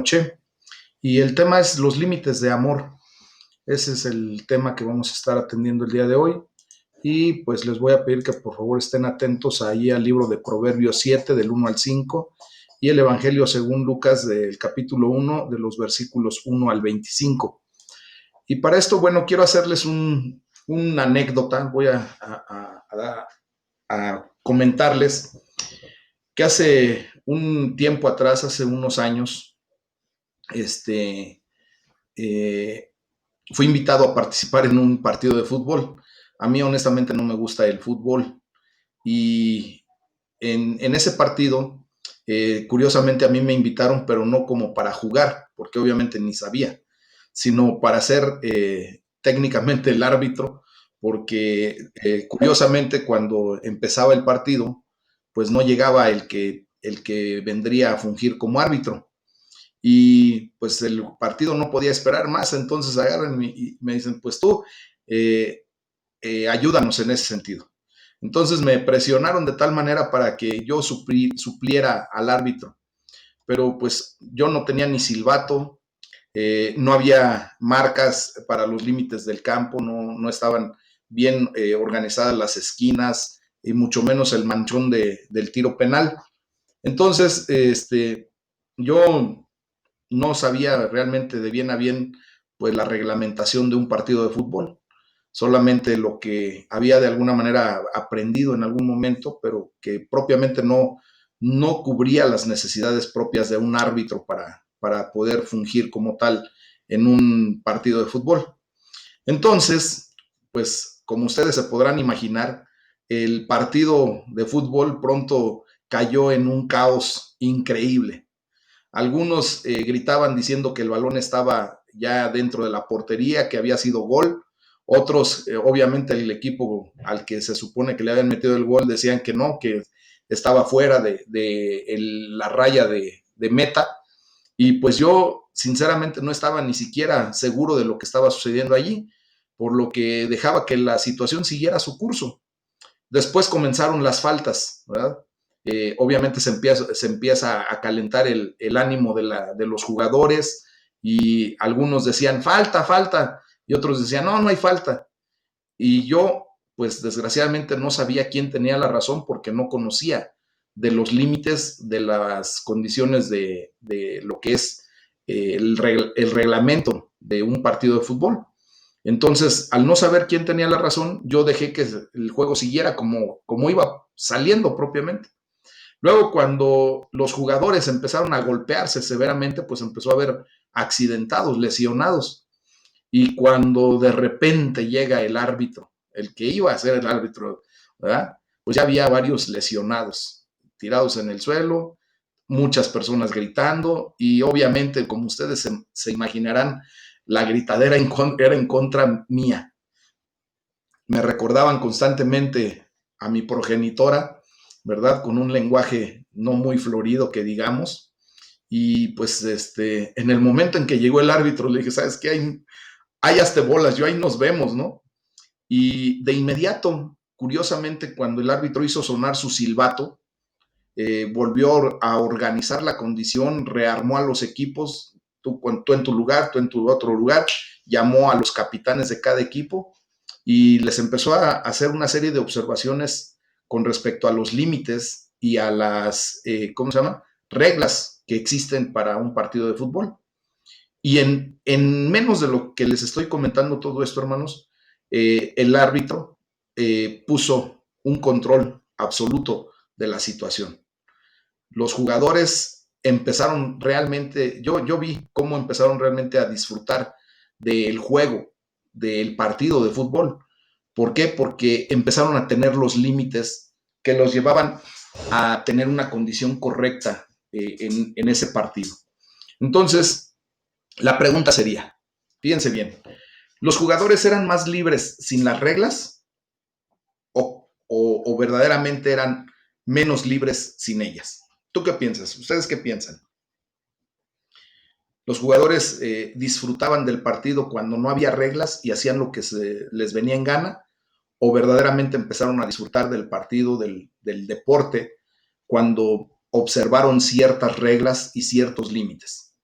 noche y el tema es los límites de amor. Ese es el tema que vamos a estar atendiendo el día de hoy y pues les voy a pedir que por favor estén atentos ahí al libro de Proverbios 7 del 1 al 5 y el Evangelio según Lucas del capítulo 1 de los versículos 1 al 25. Y para esto, bueno, quiero hacerles una anécdota, voy a comentarles que hace un tiempo atrás, hace unos años, este, eh, fui invitado a participar en un partido de fútbol. A mí honestamente no me gusta el fútbol y en ese partido, curiosamente a mí me invitaron, pero no como para jugar, porque obviamente ni sabía, sino para ser técnicamente el árbitro, porque curiosamente cuando empezaba el partido, pues no llegaba el que vendría a fungir como árbitro y pues el partido no podía esperar más, entonces agarran y me dicen, pues tú ayúdanos en ese sentido. Entonces me presionaron de tal manera para que yo supliera al árbitro, pero pues yo no tenía ni silbato, no había marcas para los límites del campo, no estaban bien organizadas las esquinas y mucho menos el manchón del tiro penal. Entonces, yo no sabía realmente de bien a bien pues la reglamentación de un partido de fútbol, solamente lo que había de alguna manera aprendido en algún momento, pero que propiamente no cubría las necesidades propias de un árbitro para poder fungir como tal en un partido de fútbol. Entonces, pues como ustedes se podrán imaginar, el partido de fútbol pronto cayó en un caos increíble. Algunos gritaban diciendo que el balón estaba ya dentro de la portería, que había sido gol. Otros, obviamente, el equipo al que se supone que le habían metido el gol decían que no, que estaba fuera de la raya de meta. Y pues yo, sinceramente, no estaba ni siquiera seguro de lo que estaba sucediendo allí, por lo que dejaba que la situación siguiera su curso. Después comenzaron las faltas, ¿verdad? Obviamente se empieza a calentar el ánimo de los jugadores y algunos decían falta, falta, y otros decían no, no hay falta. Y yo, pues desgraciadamente no sabía quién tenía la razón porque no conocía de los límites de las condiciones de lo que es el reglamento de un partido de fútbol. Entonces, al no saber quién tenía la razón, yo dejé que el juego siguiera como iba saliendo propiamente. Luego, cuando los jugadores empezaron a golpearse severamente, pues empezó a haber accidentados, lesionados. Y cuando de repente llega el árbitro, el que iba a ser el árbitro, ¿verdad? Pues ya había varios lesionados, tirados en el suelo, muchas personas gritando y obviamente, como ustedes se imaginarán, la gritadera era en contra mía. Me recordaban constantemente a mi progenitora, ¿verdad? Con un lenguaje no muy florido, que digamos. Y pues en el momento en que llegó el árbitro, le dije, ¿sabes qué? Hay hasta bolas, yo ahí nos vemos, ¿no? Y de inmediato, curiosamente, cuando el árbitro hizo sonar su silbato, volvió a organizar la condición, rearmó a los equipos, tú en tu lugar, tú en tu otro lugar, llamó a los capitanes de cada equipo y les empezó a hacer una serie de observaciones con respecto a los límites y a las, ¿cómo se llama? Reglas que existen para un partido de fútbol. Y en menos de lo que les estoy comentando todo esto, hermanos, el árbitro puso un control absoluto de la situación. Los jugadores empezaron realmente, yo vi cómo empezaron realmente a disfrutar del juego, del partido de fútbol. ¿Por qué? Porque empezaron a tener los límites que los llevaban a tener una condición correcta en ese partido. Entonces, la pregunta sería, fíjense bien, ¿los jugadores eran más libres sin las reglas o verdaderamente eran menos libres sin ellas? ¿Tú qué piensas? ¿Ustedes qué piensan? ¿Los jugadores disfrutaban del partido cuando no había reglas y hacían lo que les venía en gana? ¿O verdaderamente empezaron a disfrutar del partido, del deporte, cuando observaron ciertas reglas y ciertos límites?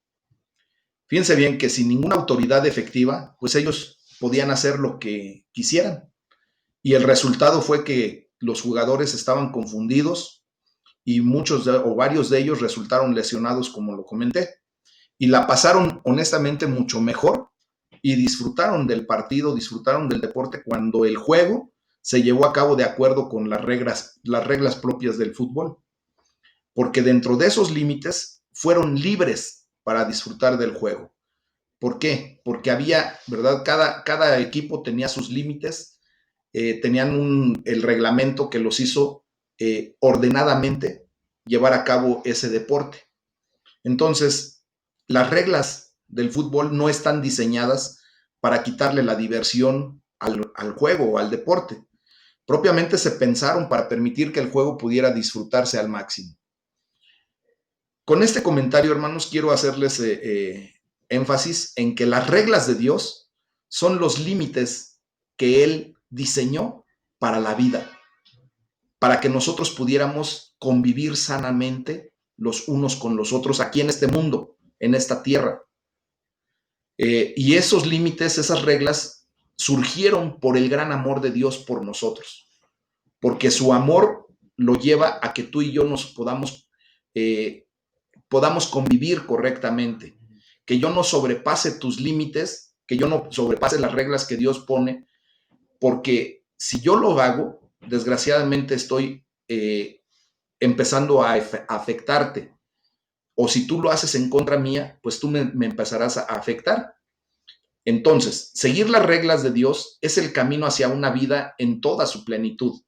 Fíjense bien que sin ninguna autoridad efectiva, pues ellos podían hacer lo que quisieran. Y el resultado fue que los jugadores estaban confundidos y o varios de ellos resultaron lesionados, como lo comenté. Y la pasaron honestamente mucho mejor y disfrutaron del partido, disfrutaron del deporte cuando el juego se llevó a cabo de acuerdo con las reglas propias del fútbol. Porque dentro de esos límites fueron libres para disfrutar del juego. ¿Por qué? Porque había, ¿verdad? Cada equipo tenía sus límites, tenían el reglamento que los hizo ordenadamente llevar a cabo ese deporte. Entonces, las reglas del fútbol no están diseñadas para quitarle la diversión al juego o al deporte. Propiamente se pensaron para permitir que el juego pudiera disfrutarse al máximo. Con este comentario, hermanos, quiero hacerles énfasis en que las reglas de Dios son los límites que Él diseñó para la vida, para que nosotros pudiéramos convivir sanamente los unos con los otros aquí en este mundo, en esta tierra. Y esos límites, esas reglas, surgieron por el gran amor de Dios por nosotros, porque su amor lo lleva a que tú y yo nos podamos convivir correctamente, que yo no sobrepase tus límites, que yo no sobrepase las reglas que Dios pone, porque si yo lo hago, desgraciadamente estoy empezando a afectarte, o si tú lo haces en contra mía, pues tú me empezarás a afectar. Entonces, seguir las reglas de Dios es el camino hacia una vida en toda su plenitud.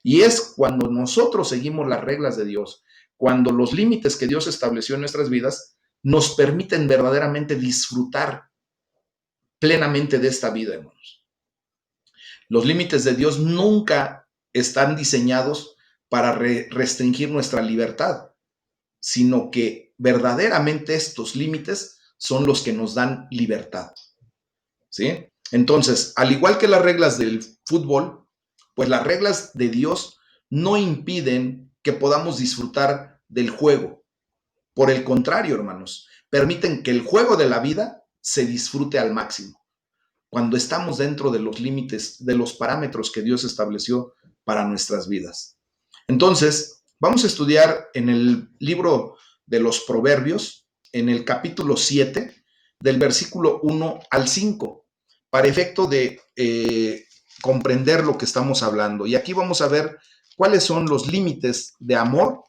Y es cuando nosotros seguimos las reglas de Dios, cuando los límites que Dios estableció en nuestras vidas nos permiten verdaderamente disfrutar plenamente de esta vida, hermanos. Los límites de Dios nunca están diseñados para restringir nuestra libertad, sino que verdaderamente estos límites son los que nos dan libertad. ¿Sí? Entonces, al igual que las reglas del fútbol, pues las reglas de Dios no impiden que podamos disfrutar del juego. Por el contrario, hermanos, permiten que el juego de la vida se disfrute al máximo, cuando estamos dentro de los límites, de los parámetros que Dios estableció para nuestras vidas. Entonces, vamos a estudiar en el libro de los Proverbios, en el capítulo 7, del versículo 1 al 5, para efecto de comprender lo que estamos hablando. Y aquí vamos a ver cuáles son los límites de amor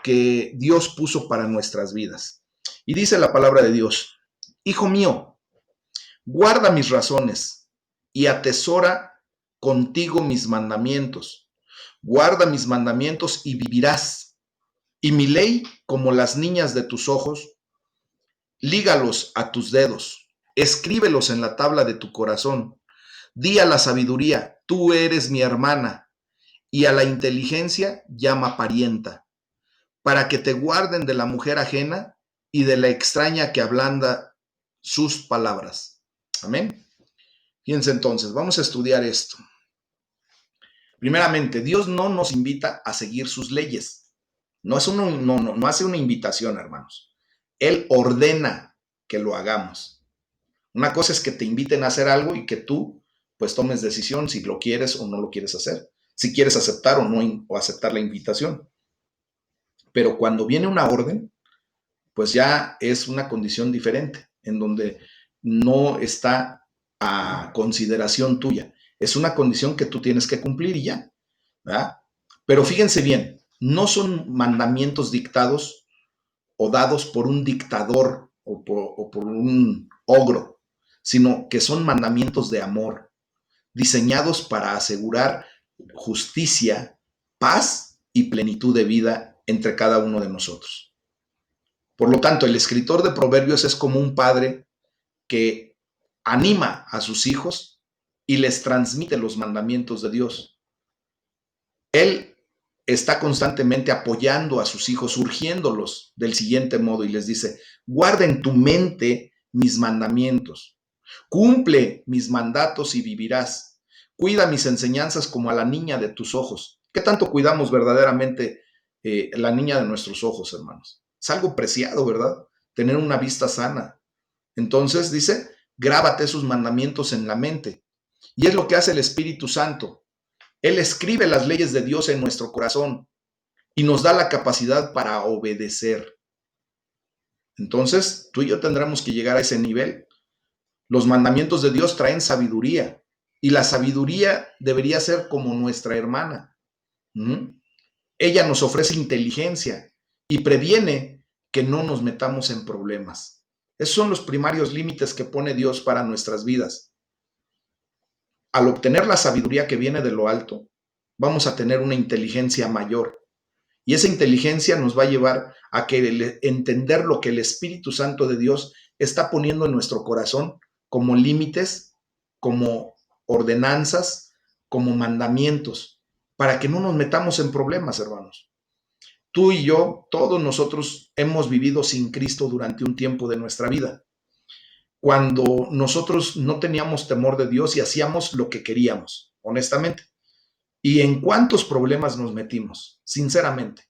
que Dios puso para nuestras vidas. Y dice la palabra de Dios: Hijo mío, guarda mis razones y atesora contigo mis mandamientos. Guarda mis mandamientos y vivirás. Y mi ley, como las niñas de tus ojos, lígalos a tus dedos. Escríbelos en la tabla de tu corazón. Di a la sabiduría, tú eres mi hermana, y a la inteligencia llama parienta, para que te guarden de la mujer ajena y de la extraña que ablanda sus palabras. Amén. Fíjense entonces, vamos a estudiar esto. Primeramente, Dios no nos invita a seguir sus leyes. No hace una invitación, hermanos. Él ordena que lo hagamos. Una cosa es que te inviten a hacer algo y que tú pues tomes decisión si lo quieres o no lo quieres hacer, si quieres aceptar o no o aceptar la invitación. Pero cuando viene una orden, pues ya es una condición diferente, en donde no está a consideración tuya. Es una condición que tú tienes que cumplir y ya, ¿verdad? Pero fíjense bien, no son mandamientos dictados o dados por un dictador o por un ogro, sino que son mandamientos de amor, diseñados para asegurar justicia, paz y plenitud de vida entre cada uno de nosotros. Por lo tanto, el escritor de Proverbios es como un padre que anima a sus hijos y les transmite los mandamientos de Dios. Él está constantemente apoyando a sus hijos, urgiéndolos del siguiente modo y les dice: guarda en tu mente mis mandamientos, cumple mis mandatos y vivirás, cuida mis enseñanzas como a la niña de tus ojos. ¿Qué tanto cuidamos verdaderamente la niña de nuestros ojos, hermanos? Es algo preciado, ¿verdad? Tener una vista sana, Entonces dice, grábate sus mandamientos en la mente. Y es lo que hace el Espíritu Santo. Él escribe las leyes de Dios en nuestro corazón y nos da la capacidad para obedecer. Entonces, tú y yo tendremos que llegar a ese nivel. Los mandamientos de Dios traen sabiduría y la sabiduría debería ser como nuestra hermana. ¿Mm? Ella nos ofrece inteligencia y previene que no nos metamos en problemas. Esos son los primarios límites que pone Dios para nuestras vidas. Al obtener la sabiduría que viene de lo alto, vamos a tener una inteligencia mayor. Y esa inteligencia nos va a llevar a entender lo que el Espíritu Santo de Dios está poniendo en nuestro corazón como límites, como ordenanzas, como mandamientos, para que no nos metamos en problemas, hermanos. Tú y yo, todos nosotros hemos vivido sin Cristo durante un tiempo de nuestra vida, cuando nosotros no teníamos temor de Dios y hacíamos lo que queríamos, honestamente. ¿Y en cuántos problemas nos metimos? Sinceramente.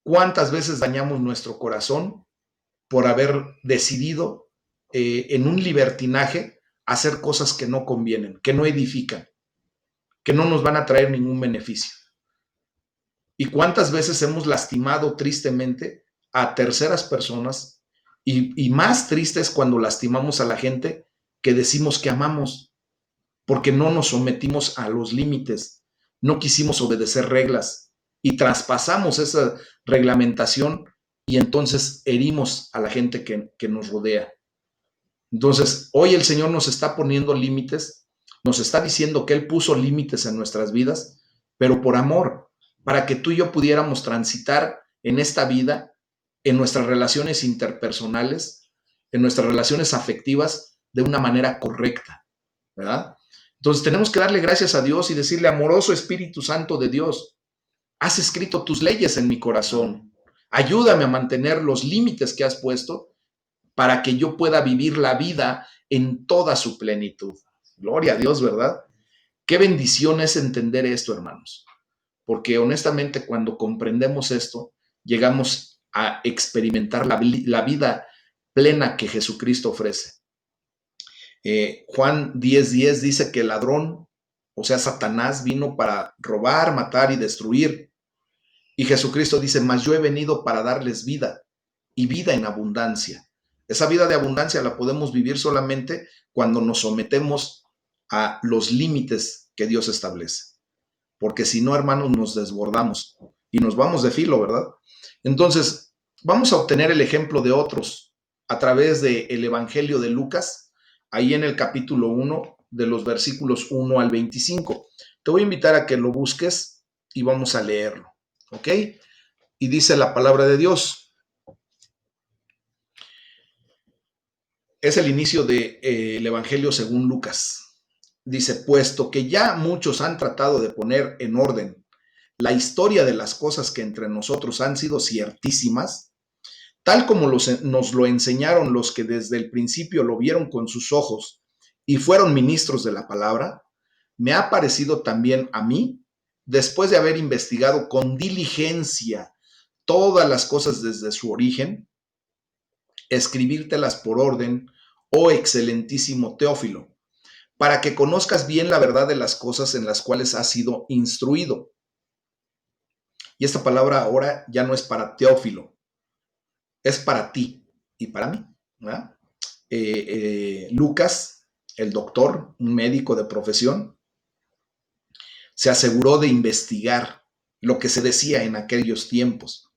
¿Cuántas veces dañamos nuestro corazón por haber decidido en un libertinaje hacer cosas que no convienen, que no edifican, que no nos van a traer ningún beneficio? ¿Y cuántas veces hemos lastimado tristemente a terceras personas? Y más triste es cuando lastimamos a la gente que decimos que amamos, porque no nos sometimos a los límites, no quisimos obedecer reglas y traspasamos esa reglamentación y entonces herimos a la gente que nos rodea. Entonces, hoy el Señor nos está poniendo límites, nos está diciendo que Él puso límites en nuestras vidas, pero por amor, para que tú y yo pudiéramos transitar en esta vida, en nuestras relaciones interpersonales, en nuestras relaciones afectivas, de una manera correcta, ¿verdad? Entonces tenemos que darle gracias a Dios y decirle, amoroso Espíritu Santo de Dios, has escrito tus leyes en mi corazón. Ayúdame a mantener los límites que has puesto para que yo pueda vivir la vida en toda su plenitud. Gloria a Dios, ¿verdad? Qué bendición es entender esto, hermanos. Porque honestamente cuando comprendemos esto, llegamos a experimentar la vida plena que Jesucristo ofrece. Juan 10:10 dice que el ladrón, o sea, Satanás, vino para robar, matar y destruir. Y Jesucristo dice, mas yo he venido para darles vida y vida en abundancia. Esa vida de abundancia la podemos vivir solamente cuando nos sometemos a los límites que Dios establece. Porque si no, hermanos, nos desbordamos y nos vamos de filo, ¿verdad? Entonces, vamos a obtener el ejemplo de otros a través del Evangelio de Lucas, ahí en el capítulo 1, de los versículos 1 al 25. Te voy a invitar a que lo busques y vamos a leerlo, ¿ok? Y dice la palabra de Dios. Es el inicio del Evangelio según Lucas. Dice, puesto que ya muchos han tratado de poner en orden la historia de las cosas que entre nosotros han sido ciertísimas, tal como nos lo enseñaron los que desde el principio lo vieron con sus ojos y fueron ministros de la palabra, me ha parecido también a mí, después de haber investigado con diligencia todas las cosas desde su origen, escribírtelas por orden, oh excelentísimo Teófilo, para que conozcas bien la verdad de las cosas en las cuales has sido instruido. Y esta palabra ahora ya no es para Teófilo, es para ti y para mí, ¿verdad? Lucas, el doctor, un médico de profesión, se aseguró de investigar lo que se decía en aquellos tiempos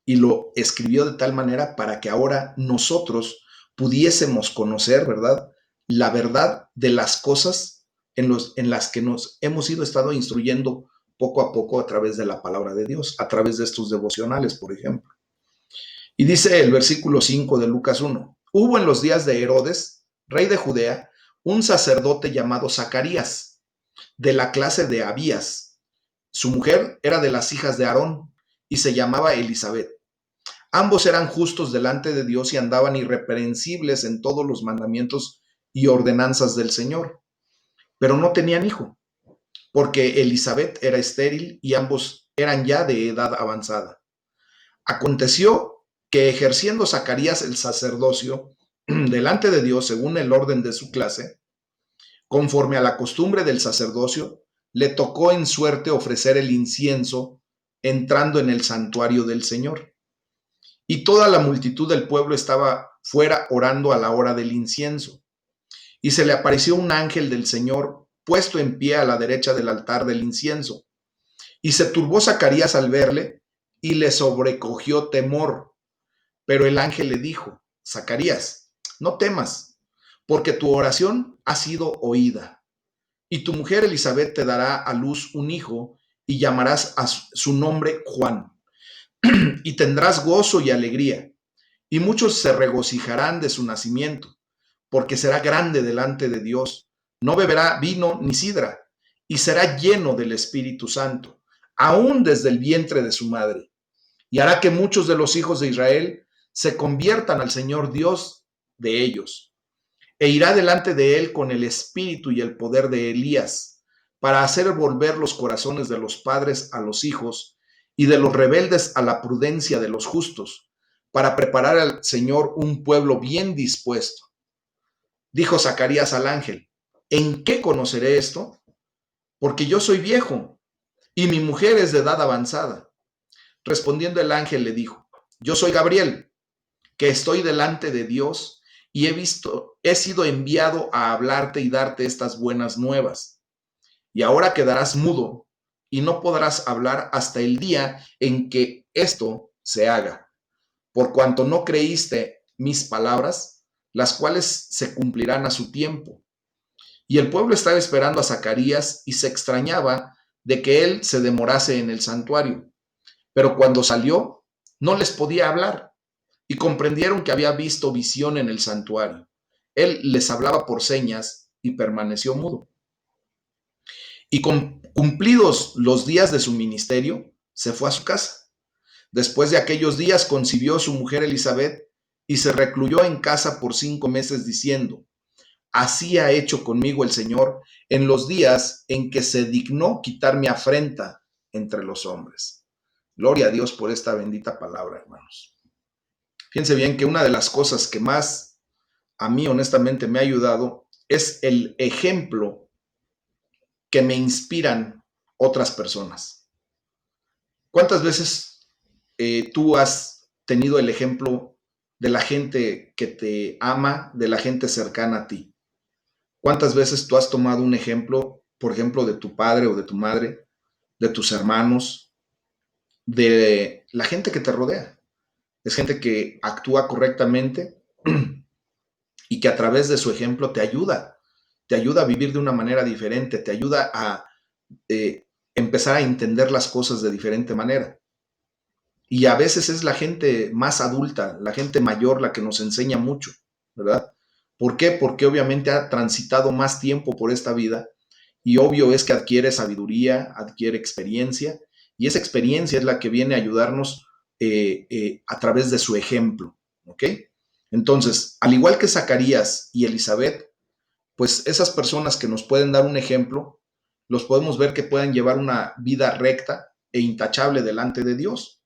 y lo escribió de tal manera para que ahora nosotros pudiésemos conocer, ¿verdad? La verdad de las cosas en las que nos hemos estado instruyendo poco a poco a través de la palabra de Dios, a través de estos devocionales, por ejemplo. Y dice el versículo 5 de Lucas 1, hubo en los días de Herodes, rey de Judea, un sacerdote llamado Zacarías, de la clase de Abías. Su mujer era de las hijas de Aarón y se llamaba Elizabeth. Ambos eran justos delante de Dios y andaban irreprensibles en todos los mandamientos y ordenanzas del Señor. Pero no tenían hijo, porque Elizabeth era estéril y ambos eran ya de edad avanzada. Aconteció que ejerciendo Zacarías el sacerdocio, delante de Dios según el orden de su clase, conforme a la costumbre del sacerdocio, le tocó en suerte ofrecer el incienso entrando en el santuario del Señor. Y toda la multitud del pueblo estaba fuera orando a la hora del incienso. Y se le apareció un ángel del Señor puesto en pie a la derecha del altar del incienso. Y se turbó Zacarías al verle y le sobrecogió temor. Pero el ángel le dijo: Zacarías, no temas, porque tu oración ha sido oída. Y tu mujer Elizabeth te dará a luz un hijo y llamarás a su nombre Juan. Y tendrás gozo y alegría. Y muchos se regocijarán de su nacimiento, porque será grande delante de Dios. No beberá vino ni sidra, y será lleno del Espíritu Santo, aún desde el vientre de su madre. Y hará que muchos de los hijos de Israel se conviertan al Señor Dios de ellos. E irá delante de él con el espíritu y el poder de Elías, para hacer volver los corazones de los padres a los hijos y de los rebeldes a la prudencia de los justos, para preparar al Señor un pueblo bien dispuesto. Dijo Zacarías al ángel: ¿En qué conoceré esto? Porque yo soy viejo y mi mujer es de edad avanzada. Respondiendo el ángel le dijo: Yo soy Gabriel, que estoy delante de Dios y he sido enviado a hablarte y darte estas buenas nuevas. Y ahora quedarás mudo y no podrás hablar hasta el día en que esto se haga, por cuanto no creíste mis palabras, las cuales se cumplirán a su tiempo. Y el pueblo estaba esperando a Zacarías y se extrañaba de que él se demorase en el santuario. Pero cuando salió, no les podía hablar y comprendieron que había visto visión en el santuario. Él les hablaba por señas y permaneció mudo. Y cumplidos los días de su ministerio, se fue a su casa. Después de aquellos días concibió su mujer Elizabeth y se recluyó en casa por 5 meses diciendo: Así ha hecho conmigo el Señor en los días en que se dignó quitar mi afrenta entre los hombres. Gloria a Dios por esta bendita palabra, hermanos. Fíjense bien que una de las cosas que más a mí honestamente me ha ayudado es el ejemplo que me inspiran otras personas. ¿Cuántas veces tú has tenido el ejemplo de la gente que te ama, de la gente cercana a ti? ¿Cuántas veces tú has tomado un ejemplo, por ejemplo, de tu padre o de tu madre, de tus hermanos, de la gente que te rodea? Es gente que actúa correctamente y que a través de su ejemplo te ayuda a vivir de una manera diferente, te ayuda a empezar a entender las cosas de diferente manera. Y a veces es la gente más adulta, la gente mayor la que nos enseña mucho, ¿verdad? ¿Por qué? Porque obviamente ha transitado más tiempo por esta vida y obvio es que adquiere sabiduría, adquiere experiencia y esa experiencia es la que viene a ayudarnos a través de su ejemplo, ¿ok? Entonces, al igual que Zacarías y Elizabeth, pues esas personas que nos pueden dar un ejemplo, los podemos ver que pueden llevar una vida recta e intachable delante de Dios.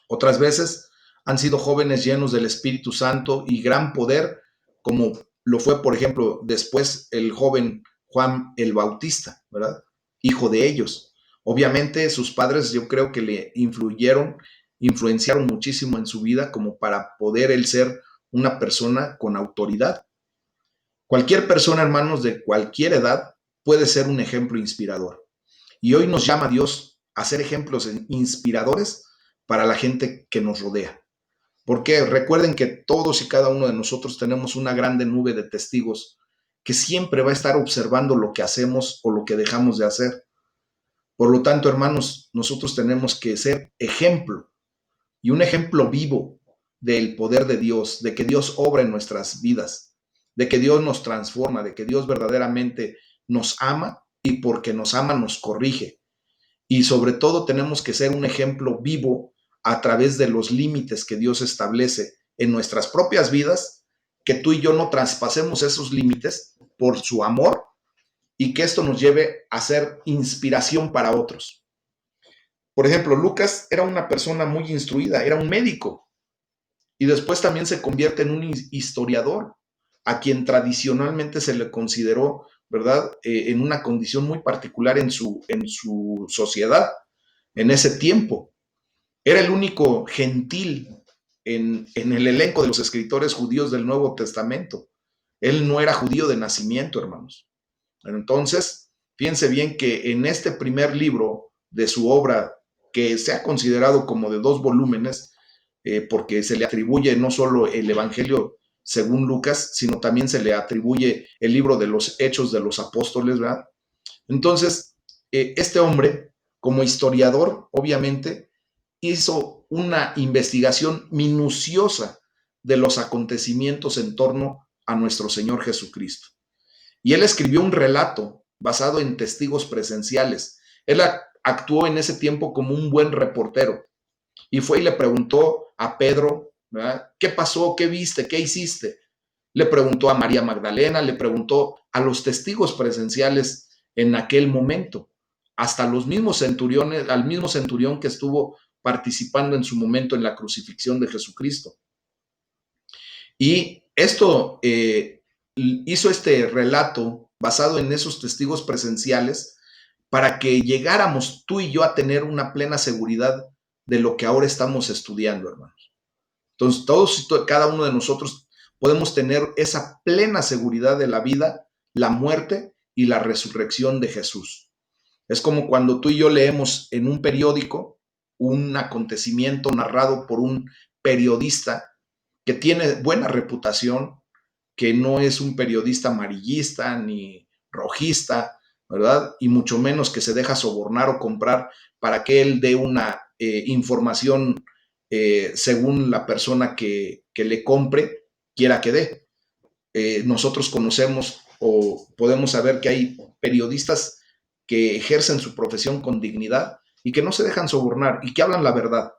Otras veces han sido jóvenes llenos del Espíritu Santo y gran poder, como lo fue, por ejemplo, después el joven Juan el Bautista, ¿verdad? Hijo de ellos. Obviamente sus padres yo creo que le influenciaron muchísimo en su vida como para poder él ser una persona con autoridad. Cualquier persona, hermanos, de cualquier edad puede ser un ejemplo inspirador. Y hoy nos llama Dios a ser ejemplos inspiradores para la gente que nos rodea. Porque recuerden que todos y cada uno de nosotros tenemos una grande nube de testigos que siempre va a estar observando lo que hacemos o lo que dejamos de hacer. Por lo tanto, hermanos, nosotros tenemos que ser ejemplo y un ejemplo vivo del poder de Dios, de que Dios obra en nuestras vidas, de que Dios nos transforma, de que Dios verdaderamente nos ama y porque nos ama nos corrige. Y sobre todo tenemos que ser un ejemplo vivo a través de los límites que Dios establece en nuestras propias vidas, que tú y yo no traspasemos esos límites por su amor y que esto nos lleve a ser inspiración para otros. Por ejemplo, Lucas era una persona muy instruida, era un médico y después también se convierte en un historiador, a quien tradicionalmente se le consideró, ¿verdad?, en una condición muy particular en su sociedad, en ese tiempo. Era el único gentil en el elenco de los escritores judíos del Nuevo Testamento. Él no era judío de nacimiento, hermanos. Entonces, fíjense bien que en este primer libro de su obra, que se ha considerado como de 2 volúmenes, porque se le atribuye no solo el Evangelio según Lucas, sino también se le atribuye el libro de los Hechos de los Apóstoles, ¿verdad? Entonces, este hombre, como historiador, obviamente, hizo una investigación minuciosa de los acontecimientos en torno a nuestro Señor Jesucristo. Y él escribió un relato basado en testigos presenciales. Él actuó en ese tiempo como un buen reportero y fue y le preguntó a Pedro, ¿verdad?, ¿qué pasó? ¿Qué viste? ¿Qué hiciste? Le preguntó a María Magdalena, le preguntó a los testigos presenciales en aquel momento, hasta los mismos centuriones, al mismo centurión que estuvo participando en su momento en la crucifixión de Jesucristo. Y esto hizo este relato basado en esos testigos presenciales para que llegáramos tú y yo a tener una plena seguridad de lo que ahora estamos estudiando, hermanos. Entonces, todos y cada uno de nosotros podemos tener esa plena seguridad de la vida, la muerte y la resurrección de Jesús. Es como cuando tú y yo leemos en un periódico un acontecimiento narrado por un periodista que tiene buena reputación, que no es un periodista amarillista ni rojista, ¿verdad? Y mucho menos que se deja sobornar o comprar para que él dé una información según la persona que le compre quiera que dé. Nosotros conocemos o podemos saber que hay periodistas que ejercen su profesión con dignidad y que no se dejan sobornar y que hablan la verdad.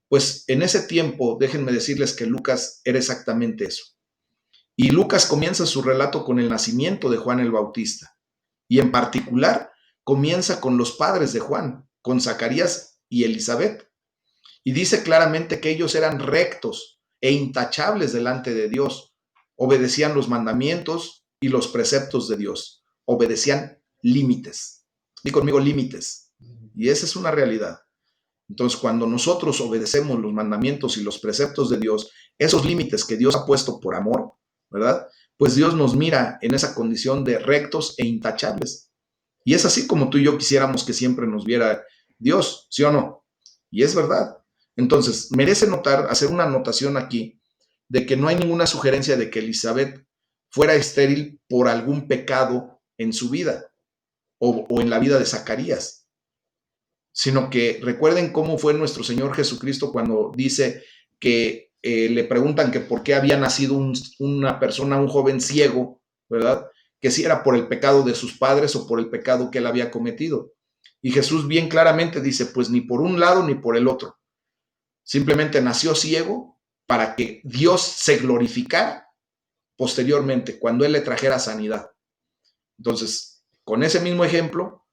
Pues en ese tiempo, déjenme decirles que Lucas era exactamente eso. Y Lucas comienza su relato con el nacimiento de Juan el Bautista. Y en particular, comienza con los padres de Juan, con Zacarías y Elizabeth. Y dice claramente que ellos eran rectos e intachables delante de Dios. Obedecían los mandamientos y los preceptos de Dios. Obedecían límites. Di conmigo límites. Y esa es una realidad. Entonces, cuando nosotros obedecemos los mandamientos y los preceptos de Dios, esos límites que Dios ha puesto por amor, ¿verdad? Pues Dios nos mira en esa condición de rectos e intachables. Y es así como tú y yo quisiéramos que siempre nos viera Dios, ¿sí o no? Y es verdad. Entonces, merece notar, hacer una anotación aquí, de que no hay ninguna sugerencia de que Elizabeth fuera estéril por algún pecado en su vida o en la vida de Zacarías, sino que recuerden cómo fue nuestro Señor Jesucristo cuando dice que le preguntan que por qué había nacido una persona, un joven ciego, ¿verdad? Que si era por el pecado de sus padres o por el pecado que él había cometido. Y Jesús bien claramente dice, pues ni por un lado ni por el otro. Simplemente nació ciego para que Dios se glorificara posteriormente, cuando Él le trajera sanidad. Entonces, con ese mismo ejemplo,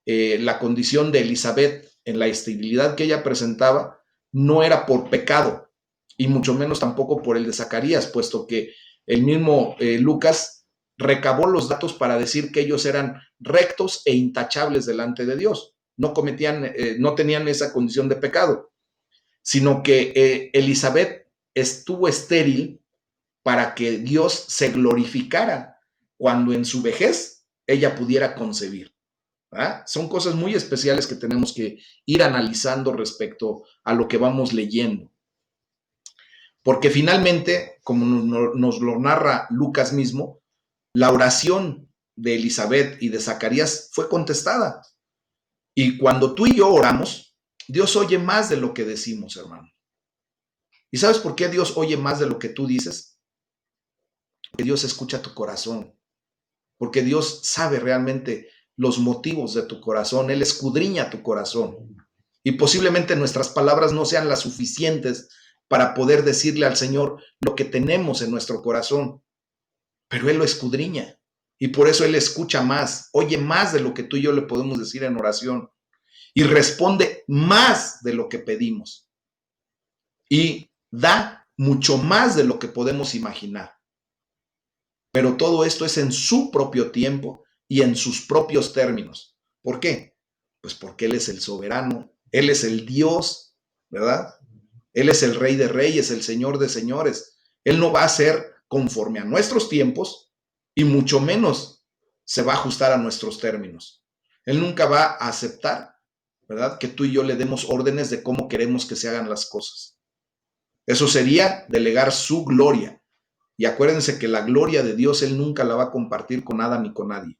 la condición de Elizabeth en la esterilidad que ella presentaba no era por pecado y mucho menos tampoco por el de Zacarías, puesto que el mismo Lucas recabó los datos para decir que ellos eran rectos e intachables delante de Dios, no cometían, no tenían esa condición de pecado, sino que Elizabeth estuvo estéril para que Dios se glorificara cuando en su vejez ella pudiera concebir. ¿Ah? Son cosas muy especiales que tenemos que ir analizando respecto a lo que vamos leyendo. Porque finalmente, como nos lo narra Lucas mismo, la oración de Elizabeth y de Zacarías fue contestada. Y cuando tú y yo oramos, Dios oye más de lo que decimos, hermano. ¿Y sabes por qué Dios oye más de lo que tú dices? Porque Dios escucha tu corazón. Porque Dios sabe realmente los motivos de tu corazón. Él escudriña tu corazón. Y posiblemente nuestras palabras no sean las suficientes para poder decirle al Señor lo que tenemos en nuestro corazón. Pero Él lo escudriña. Y por eso Él escucha más, oye más de lo que tú y yo le podemos decir en oración. Y responde más de lo que pedimos. Y da mucho más de lo que podemos imaginar. Pero todo esto es en su propio tiempo y en sus propios términos. ¿Por qué? Pues porque Él es el soberano, Él es el Dios, ¿verdad? Él es el Rey de Reyes, el Señor de Señores. Él no va a ser conforme a nuestros tiempos y mucho menos se va a ajustar a nuestros términos. Él nunca va a aceptar, ¿verdad?, que tú y yo le demos órdenes de cómo queremos que se hagan las cosas. Eso sería delegar su gloria. Y acuérdense que la gloria de Dios Él nunca la va a compartir con nada ni con nadie.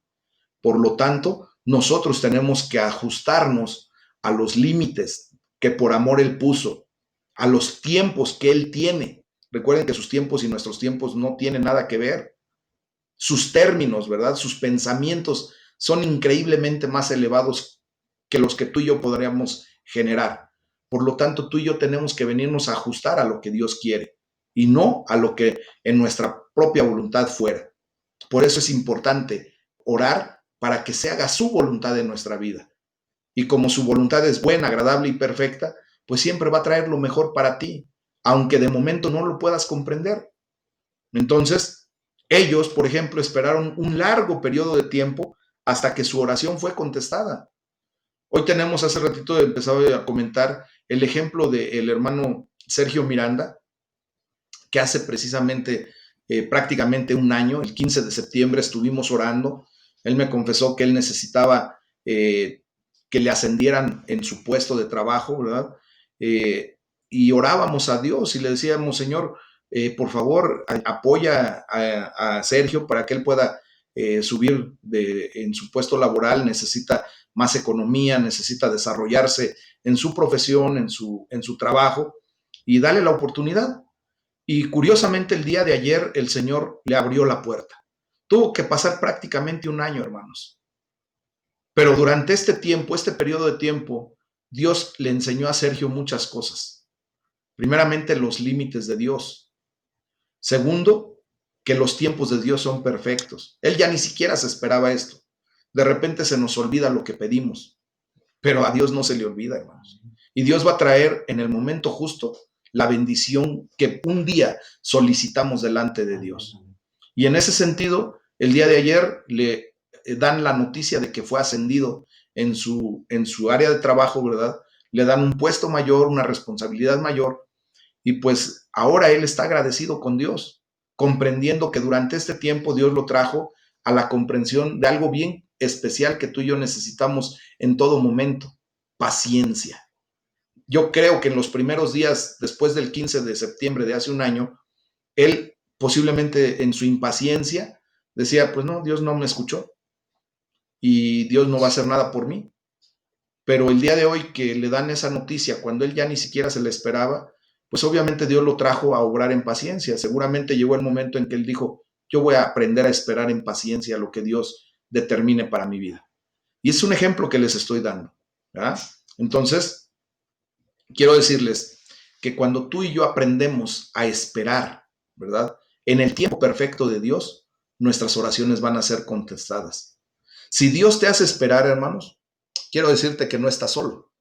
Por lo tanto, nosotros tenemos que ajustarnos a los límites que por amor Él puso, a los tiempos que Él tiene. Recuerden que sus tiempos y nuestros tiempos no tienen nada que ver. Sus términos, ¿verdad? Sus pensamientos son increíblemente más elevados que los que tú y yo podríamos generar. Por lo tanto, tú y yo tenemos que venirnos a ajustar a lo que Dios quiere y no a lo que en nuestra propia voluntad fuera. Por eso es importante orar para que se haga su voluntad en nuestra vida. Y como su voluntad es buena, agradable y perfecta, pues siempre va a traer lo mejor para ti, aunque de momento no lo puedas comprender. Entonces, ellos, por ejemplo, esperaron un largo periodo de tiempo hasta que su oración fue contestada. Hoy tenemos, hace ratito he empezado a comentar el ejemplo del hermano Sergio Miranda, que hace precisamente prácticamente un año, el 15 de septiembre, estuvimos orando. Él me confesó que él necesitaba que le ascendieran en su puesto de trabajo, ¿verdad? Y orábamos a Dios y le decíamos, Señor, por favor, apoya a Sergio para que él pueda subir en su puesto laboral. Necesita más economía, necesita desarrollarse en su profesión, en su trabajo, y dale la oportunidad. Y curiosamente el día de ayer el Señor le abrió la puerta. Tuvo que pasar prácticamente un año, hermanos. Pero durante este tiempo, este periodo de tiempo, Dios le enseñó a Sergio muchas cosas. Primeramente, los límites de Dios. Segundo, que los tiempos de Dios son perfectos. Él ya ni siquiera se esperaba esto. De repente se nos olvida lo que pedimos, pero a Dios no se le olvida, hermanos. Y Dios va a traer en el momento justo la bendición que un día solicitamos delante de Dios. Y en ese sentido, el día de ayer le dan la noticia de que fue ascendido en su área de trabajo, ¿verdad? Le dan un puesto mayor, una responsabilidad mayor, y pues ahora él está agradecido con Dios, comprendiendo que durante este tiempo Dios lo trajo a la comprensión de algo bien especial que tú y yo necesitamos en todo momento: paciencia. Yo creo que en los primeros días después del 15 de septiembre de hace un año, él posiblemente en su impaciencia decía, pues no, Dios no me escuchó y Dios no va a hacer nada por mí. Pero el día de hoy que le dan esa noticia, cuando él ya ni siquiera se le esperaba, pues obviamente Dios lo trajo a obrar en paciencia. Seguramente llegó el momento en que él dijo, yo voy a aprender a esperar en paciencia lo que Dios determine para mi vida. Y es un ejemplo que les estoy dando, ¿verdad? Entonces, quiero decirles que cuando tú y yo aprendemos a esperar, ¿verdad?, en el tiempo perfecto de Dios, nuestras oraciones van a ser contestadas. Si Dios te hace esperar, hermanos, quiero decirte que no estás solo.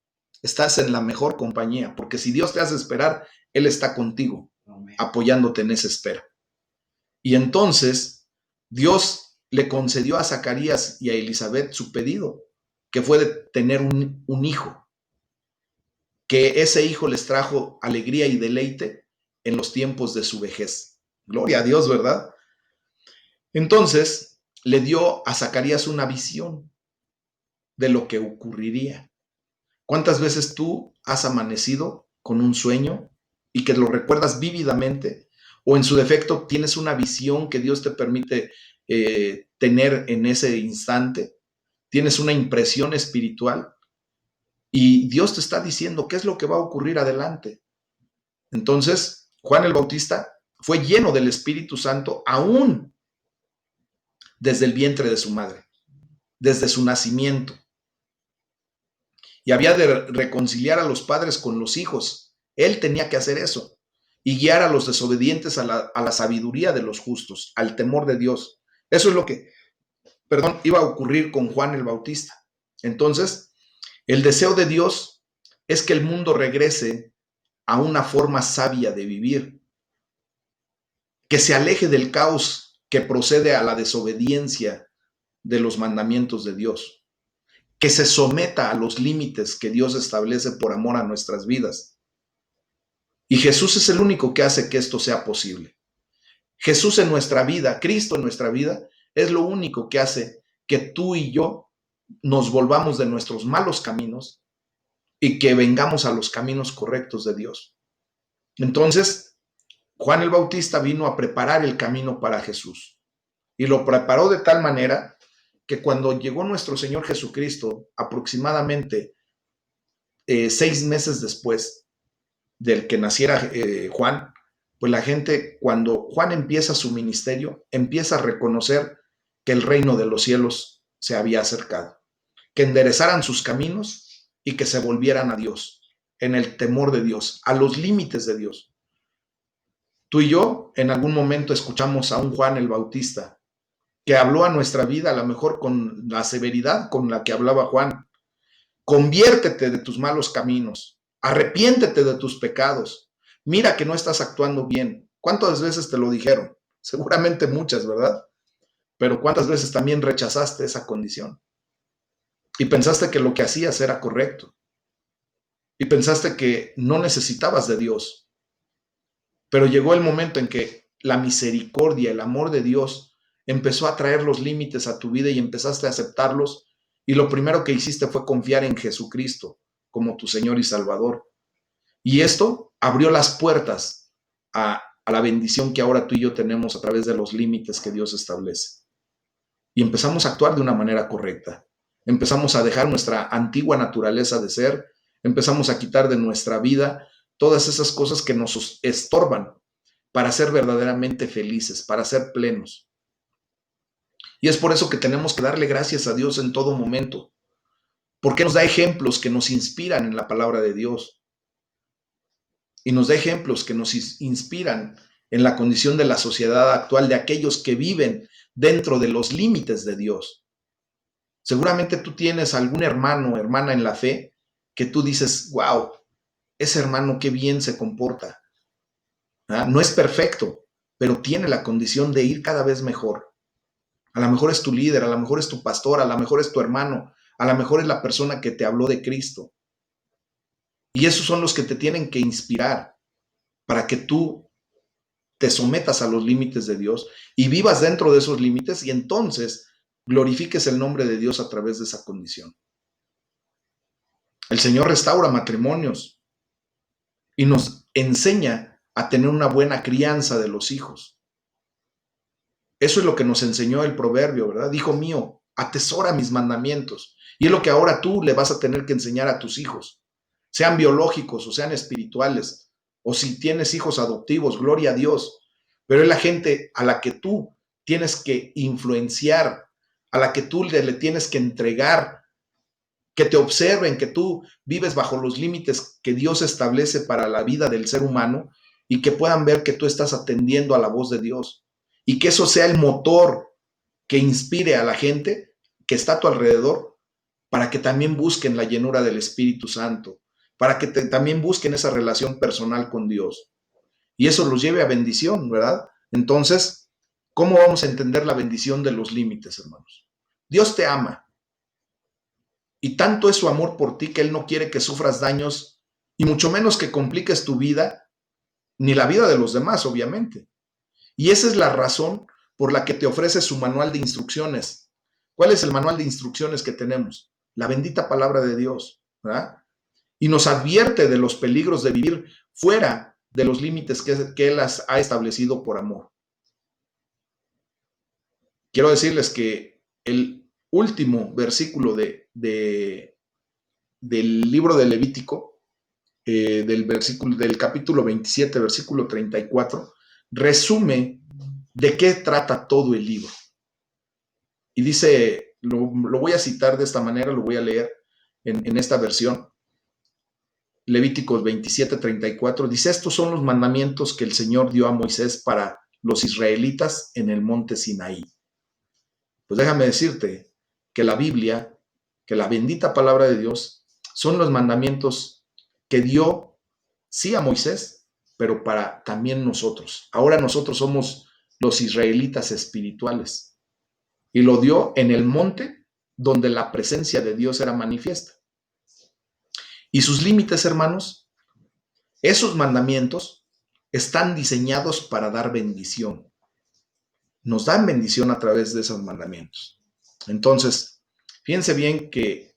Estás en la mejor compañía, porque si Dios te hace esperar, Él está contigo, apoyándote en esa espera. Y entonces, Dios le concedió a Zacarías y a Elizabeth su pedido, que fue de tener un hijo, que ese hijo les trajo alegría y deleite en los tiempos de su vejez. Gloria a Dios, ¿verdad? Entonces, le dio a Zacarías una visión de lo que ocurriría. ¿Cuántas veces tú has amanecido con un sueño y que lo recuerdas vívidamente? O en su defecto tienes una visión que Dios te permite tener en ese instante. Tienes una impresión espiritual y Dios te está diciendo qué es lo que va a ocurrir adelante. Entonces, Juan el Bautista fue lleno del Espíritu Santo aún desde el vientre de su madre, desde su nacimiento. Y había de reconciliar a los padres con los hijos. Él tenía que hacer eso y guiar a los desobedientes a la sabiduría de los justos, al temor de Dios. Eso es lo que, iba a ocurrir con Juan el Bautista. Entonces, el deseo de Dios es que el mundo regrese a una forma sabia de vivir, que se aleje del caos que procede a la desobediencia de los mandamientos de Dios, que se someta a los límites que Dios establece por amor a nuestras vidas. Y Jesús es el único que hace que esto sea posible. Jesús en nuestra vida, Cristo en nuestra vida, es lo único que hace que tú y yo nos volvamos de nuestros malos caminos y que vengamos a los caminos correctos de Dios. Entonces, Juan el Bautista vino a preparar el camino para Jesús y lo preparó de tal manera que cuando llegó nuestro Señor Jesucristo, aproximadamente 6 meses después del que naciera Juan, pues la gente, cuando Juan empieza su ministerio, empieza a reconocer que el reino de los cielos se había acercado, que enderezaran sus caminos y que se volvieran a Dios, en el temor de Dios, a los límites de Dios. Tú y yo en algún momento escuchamos a un Juan el Bautista que habló a nuestra vida, a lo mejor con la severidad con la que hablaba Juan. Conviértete de tus malos caminos, arrepiéntete de tus pecados, mira que no estás actuando bien. ¿Cuántas veces te lo dijeron? Seguramente muchas, ¿verdad? Pero ¿cuántas veces también rechazaste esa condición? Y pensaste que lo que hacías era correcto. Y pensaste que no necesitabas de Dios. Pero llegó el momento en que la misericordia, el amor de Dios empezó a traer los límites a tu vida y empezaste a aceptarlos. Y lo primero que hiciste fue confiar en Jesucristo como tu Señor y Salvador. Y esto abrió las puertas a la bendición que ahora tú y yo tenemos a través de los límites que Dios establece. Y empezamos a actuar de una manera correcta. Empezamos a dejar nuestra antigua naturaleza de ser, empezamos a quitar de nuestra vida todas esas cosas que nos estorban para ser verdaderamente felices, para ser plenos. Y es por eso que tenemos que darle gracias a Dios en todo momento, porque nos da ejemplos que nos inspiran en la palabra de Dios y nos da ejemplos que nos inspiran en la condición de la sociedad actual, de aquellos que viven dentro de los límites de Dios. Seguramente tú tienes algún hermano o hermana en la fe que tú dices, wow, ese hermano qué bien se comporta. ¿Ah? No es perfecto, pero tiene la condición de ir cada vez mejor. A lo mejor es tu líder, a lo mejor es tu pastor, a lo mejor es tu hermano, a lo mejor es la persona que te habló de Cristo. Y esos son los que te tienen que inspirar para que tú te sometas a los límites de Dios y vivas dentro de esos límites y entonces glorifiques el nombre de Dios a través de esa condición. El Señor restaura matrimonios y nos enseña a tener una buena crianza de los hijos. Eso es lo que nos enseñó el proverbio, ¿verdad? Hijo mío, atesora mis mandamientos. Y es lo que ahora tú le vas a tener que enseñar a tus hijos, sean biológicos o sean espirituales, o si tienes hijos adoptivos, gloria a Dios. Pero es la gente a la que tú tienes que influenciar, a la que tú le tienes que entregar, que te observen, que tú vives bajo los límites que Dios establece para la vida del ser humano y que puedan ver que tú estás atendiendo a la voz de Dios y que eso sea el motor que inspire a la gente que está a tu alrededor para que también busquen la llenura del Espíritu Santo, para que también busquen esa relación personal con Dios. Y eso los lleve a bendición, ¿verdad? Entonces, ¿cómo vamos a entender la bendición de los límites, hermanos? Dios te ama. Y tanto es su amor por ti que Él no quiere que sufras daños y mucho menos que compliques tu vida, ni la vida de los demás, obviamente. Y esa es la razón por la que te ofrece su manual de instrucciones. ¿Cuál es el manual de instrucciones que tenemos? La bendita palabra de Dios, ¿verdad? Y nos advierte de los peligros de vivir fuera de los límites que Él ha establecido por amor. Quiero decirles que el último versículo del libro de Levítico, del capítulo 27, versículo 34, resume de qué trata todo el libro. Y dice, lo voy a citar de esta manera, lo voy a leer en esta versión. Levíticos 27, 34, dice, estos son los mandamientos que el Señor dio a Moisés para los israelitas en el monte Sinaí. Pues déjame decirte que la Biblia, que la bendita palabra de Dios, son los mandamientos que dio, sí, a Moisés, pero para también nosotros. Ahora nosotros somos los israelitas espirituales y lo dio en el monte donde la presencia de Dios era manifiesta. Y sus límites, hermanos, esos mandamientos están diseñados para dar bendición. Nos dan bendición a través de esos mandamientos. Entonces, fíjense bien que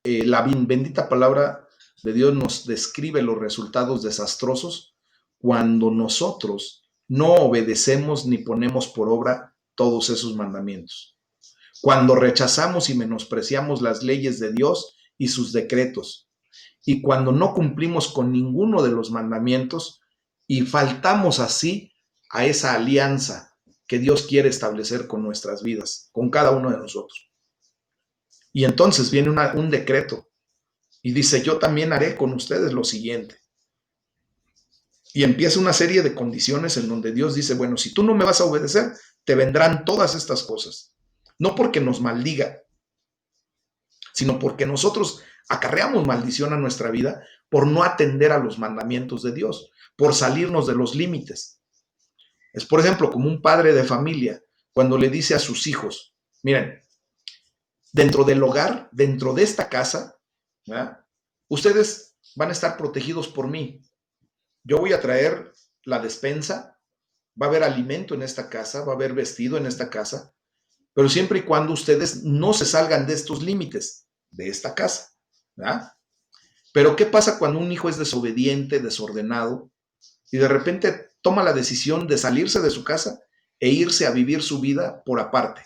la bendita palabra de Dios nos describe los resultados desastrosos cuando nosotros no obedecemos ni ponemos por obra todos esos mandamientos. Cuando rechazamos y menospreciamos las leyes de Dios y sus decretos, y cuando no cumplimos con ninguno de los mandamientos y faltamos así a esa alianza que Dios quiere establecer con nuestras vidas, con cada uno de nosotros. Y entonces viene un decreto y dice, yo también haré con ustedes lo siguiente. Y empieza una serie de condiciones en donde Dios dice, bueno, si tú no me vas a obedecer, te vendrán todas estas cosas. No porque nos maldiga, sino porque nosotros acarreamos maldición a nuestra vida por no atender a los mandamientos de Dios, por salirnos de los límites. Es, por ejemplo, como un padre de familia cuando le dice a sus hijos, miren, dentro del hogar, dentro de esta casa, ¿verdad?, ustedes van a estar protegidos por mí. Yo voy a traer la despensa, va a haber alimento en esta casa, va a haber vestido en esta casa, pero siempre y cuando ustedes no se salgan de estos límites de esta casa, ¿verdad? Pero ¿qué pasa cuando un hijo es desobediente, desordenado, y de repente toma la decisión de salirse de su casa e irse a vivir su vida por aparte?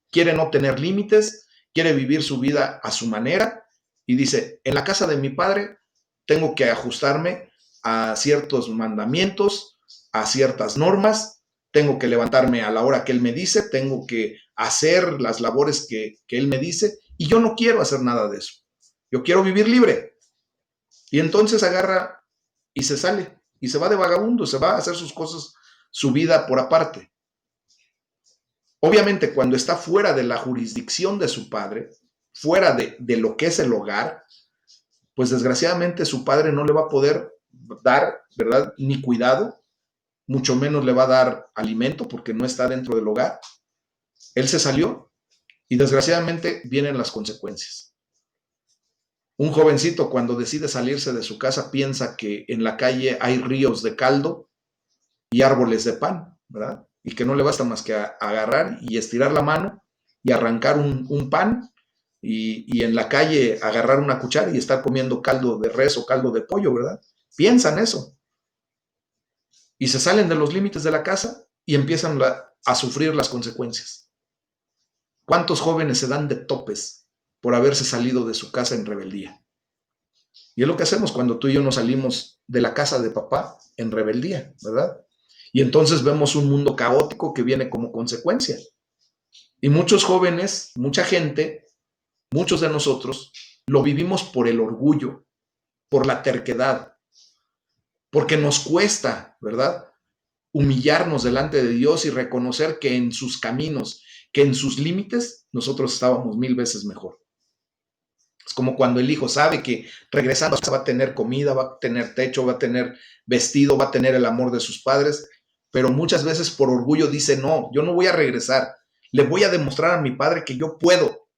Quiere no tener límites, quiere vivir su vida a su manera y dice, en la casa de mi padre tengo que ajustarme a ciertos mandamientos, a ciertas normas, tengo que levantarme a la hora que él me dice, tengo que hacer las labores que él me dice y yo no quiero hacer nada de eso. Yo quiero vivir libre. Y entonces agarra y se sale y se va de vagabundo, se va a hacer sus cosas, su vida por aparte. Obviamente, cuando está fuera de la jurisdicción de su padre, fuera de lo que es el hogar, pues desgraciadamente su padre no le va a poder dar, ¿verdad?, ni cuidado, mucho menos le va a dar alimento porque no está dentro del hogar. Él se salió y desgraciadamente vienen las consecuencias. Un jovencito cuando decide salirse de su casa piensa que en la calle hay ríos de caldo y árboles de pan, ¿verdad? Y que no le basta más que agarrar y estirar la mano y arrancar un pan y en la calle agarrar una cuchara y estar comiendo caldo de res o caldo de pollo, ¿verdad? Piensan eso. Y se salen de los límites de la casa y empiezan a sufrir las consecuencias. ¿Cuántos jóvenes se dan de topes por haberse salido de su casa en rebeldía? Y es lo que hacemos cuando tú y yo nos salimos de la casa de papá en rebeldía, ¿verdad? Y entonces vemos un mundo caótico que viene como consecuencia. Y muchos jóvenes, mucha gente, muchos de nosotros lo vivimos por el orgullo, por la terquedad, porque nos cuesta, ¿verdad?, humillarnos delante de Dios y reconocer que en sus caminos, que en sus límites, nosotros estábamos 1000 veces mejor. Es como cuando el hijo sabe que regresando va a tener comida, va a tener techo, va a tener vestido, va a tener el amor de sus padres, pero muchas veces por orgullo dice, no, yo no voy a regresar, le voy a demostrar a mi padre que yo puedo.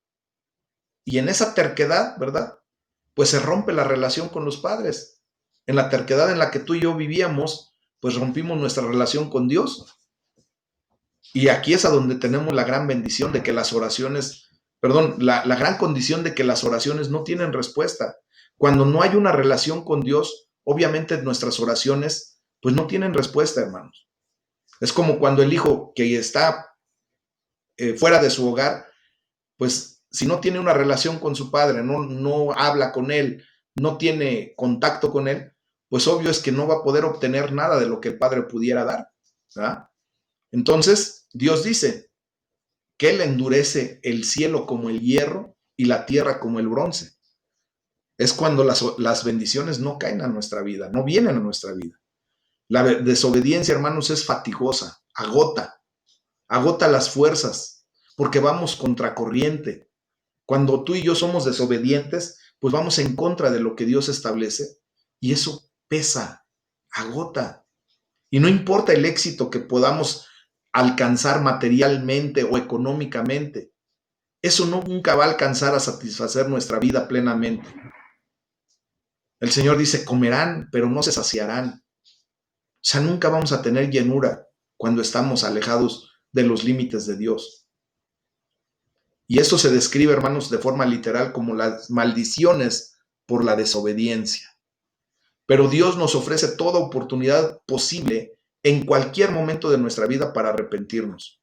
Y en esa terquedad, ¿verdad?, pues se rompe la relación con los padres. En la terquedad en la que tú y yo vivíamos, pues rompimos nuestra relación con Dios. Y aquí es a donde tenemos la gran bendición de que las oraciones, la gran condición de que las oraciones no tienen respuesta. Cuando no hay una relación con Dios, obviamente nuestras oraciones pues no tienen respuesta, hermanos. Es como cuando el hijo que está fuera de su hogar, pues si no tiene una relación con su padre, no habla con él, no tiene contacto con él, pues obvio es que no va a poder obtener nada de lo que el padre pudiera dar, ¿verdad? Entonces, Dios dice que Él endurece el cielo como el hierro y la tierra como el bronce. Es cuando las bendiciones no caen a nuestra vida, no vienen a nuestra vida. La desobediencia, hermanos, es fatigosa, agota las fuerzas, porque vamos contracorriente. Cuando tú y yo somos desobedientes, pues vamos en contra de lo que Dios establece y eso pesa, agota. Y no importa el éxito que podamos alcanzar materialmente o económicamente, eso nunca va a alcanzar a satisfacer nuestra vida plenamente. El Señor dice, comerán, pero no se saciarán. O sea, nunca vamos a tener llenura cuando estamos alejados de los límites de Dios. Y esto se describe, hermanos, de forma literal como las maldiciones por la desobediencia. Pero Dios nos ofrece toda oportunidad posible en cualquier momento de nuestra vida para arrepentirnos.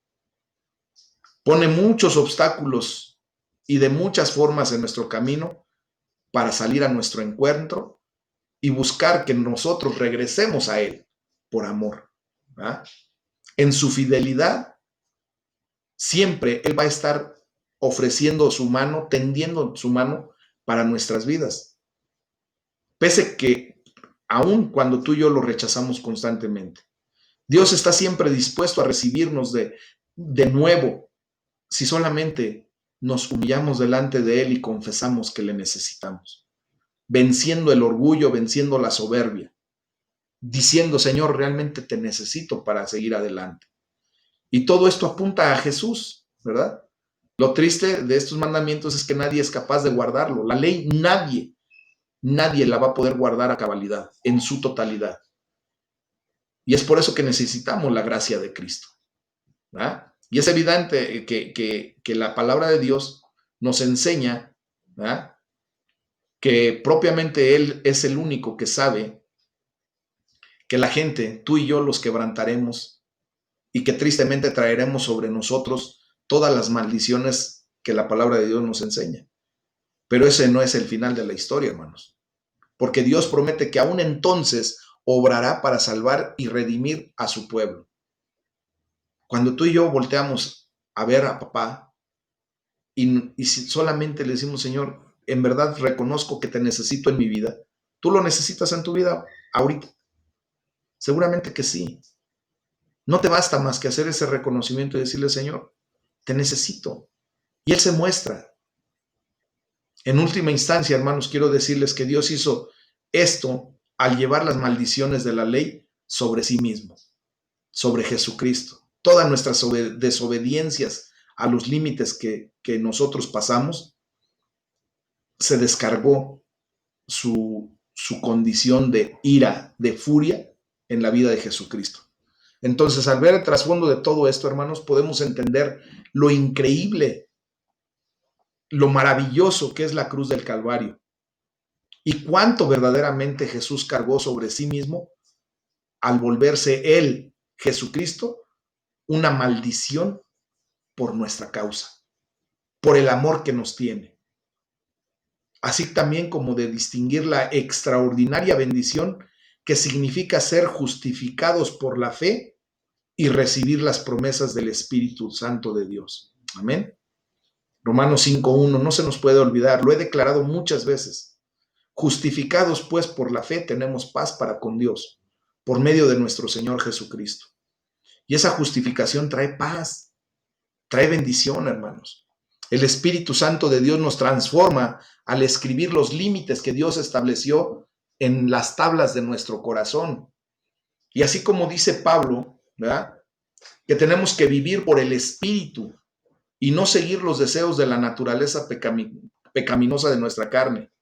Pone muchos obstáculos y de muchas formas en nuestro camino para salir a nuestro encuentro y buscar que nosotros regresemos a Él por amor. ¿Ah? En su fidelidad, siempre Él va a estar ofreciendo su mano, tendiendo su mano para nuestras vidas. Pese que, aun cuando tú y yo lo rechazamos constantemente, Dios está siempre dispuesto a recibirnos de nuevo si solamente nos humillamos delante de Él y confesamos que le necesitamos, venciendo el orgullo, venciendo la soberbia, diciendo, Señor, realmente te necesito para seguir adelante. Y todo esto apunta a Jesús, ¿verdad? Lo triste de estos mandamientos es que nadie es capaz de guardarlo. La ley, nadie la va a poder guardar a cabalidad, en su totalidad. Y es por eso que necesitamos la gracia de Cristo, ¿verdad? Y es evidente que la palabra de Dios nos enseña, ¿verdad?, que propiamente Él es el único que sabe que la gente, tú y yo, los quebrantaremos y que tristemente traeremos sobre nosotros todas las maldiciones que la palabra de Dios nos enseña. Pero ese no es el final de la historia, hermanos, porque Dios promete que aún entonces obrará para salvar y redimir a su pueblo. Cuando tú y yo volteamos a ver a papá y si solamente le decimos, Señor, en verdad reconozco que te necesito en mi vida, ¿tú lo necesitas en tu vida ahorita? Seguramente que sí. No te basta más que hacer ese reconocimiento y decirle, Señor, te necesito. Y Él se muestra. En última instancia, hermanos, quiero decirles que Dios hizo esto al llevar las maldiciones de la ley sobre sí mismo, sobre Jesucristo. Todas nuestras desobediencias a los límites que nosotros pasamos, se descargó su condición de ira, de furia en la vida de Jesucristo. Entonces, al ver el trasfondo de todo esto, hermanos, podemos entender lo increíble, lo maravilloso que es la cruz del Calvario y cuánto verdaderamente Jesús cargó sobre sí mismo al volverse Él, Jesucristo, una maldición por nuestra causa, por el amor que nos tiene. Así también como de distinguir la extraordinaria bendición que significa ser justificados por la fe y recibir las promesas del Espíritu Santo de Dios. Amén. Romanos 5:1, no se nos puede olvidar, lo he declarado muchas veces. Justificados pues por la fe tenemos paz para con Dios, por medio de nuestro Señor Jesucristo. Y esa justificación trae paz, trae bendición, hermanos. El Espíritu Santo de Dios nos transforma al escribir los límites que Dios estableció en las tablas de nuestro corazón. Y así como dice Pablo, ¿verdad?, que tenemos que vivir por el Espíritu y no seguir los deseos de la naturaleza pecaminosa de nuestra carne.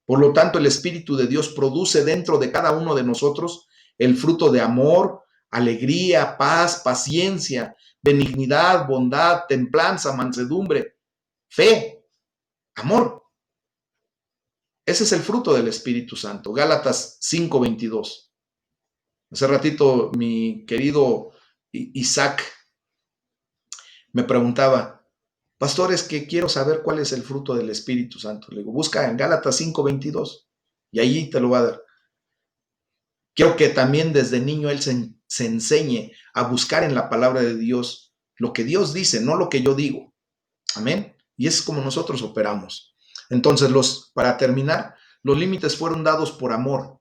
Por lo tanto, el Espíritu de Dios produce dentro de cada uno de nosotros el fruto de amor, alegría, paz, paciencia, benignidad, bondad, templanza, mansedumbre, fe, amor. Ese es el fruto del Espíritu Santo. Gálatas 5:22. Hace ratito mi querido Isaac me preguntaba, pastor, es que quiero saber cuál es el fruto del Espíritu Santo. Le digo, busca en Gálatas 5:22 y allí te lo va a dar. Quiero que también desde niño él se enseñe a buscar en la palabra de Dios lo que Dios dice, no lo que yo digo. Amén. Y es como nosotros operamos. Entonces, para terminar, los límites fueron dados por amor.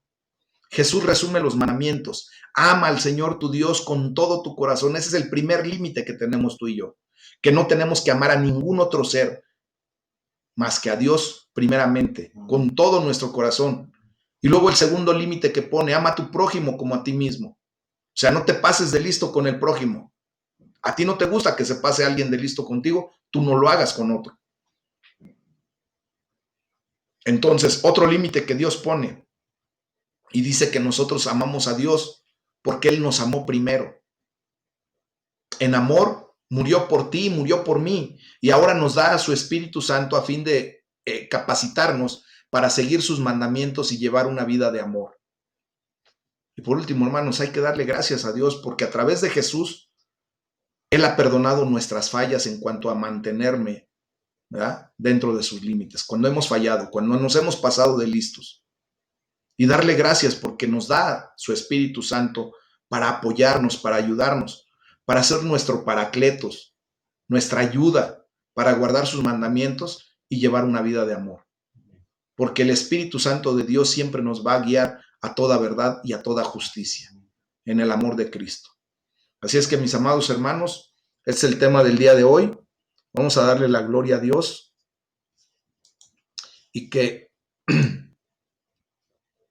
Jesús resume los mandamientos. Ama al Señor tu Dios con todo tu corazón. Ese es el primer límite que tenemos tú y yo. Que no tenemos que amar a ningún otro ser más que a Dios primeramente, con todo nuestro corazón, Y luego el segundo límite que pone, ama a tu prójimo como a ti mismo. O sea, no te pases de listo con el prójimo. A ti no te gusta que se pase alguien de listo contigo, tú no lo hagas con otro. Entonces, otro límite que Dios pone y dice que nosotros amamos a Dios porque Él nos amó primero. En amor murió por ti, murió por mí, y ahora nos da a su Espíritu Santo a fin de capacitarnos para seguir sus mandamientos y llevar una vida de amor. Y por último, hermanos, hay que darle gracias a Dios porque a través de Jesús, Él ha perdonado nuestras fallas en cuanto a mantenerme, ¿verdad?, dentro de sus límites, cuando hemos fallado, cuando nos hemos pasado de listos. Y darle gracias porque nos da su Espíritu Santo para apoyarnos, para ayudarnos, para ser nuestro paracletos, nuestra ayuda, para guardar sus mandamientos y llevar una vida de amor. Porque el Espíritu Santo de Dios siempre nos va a guiar a toda verdad y a toda justicia, en el amor de Cristo. Así es que, mis amados hermanos, este es el tema del día de hoy. Vamos a darle la gloria a Dios y que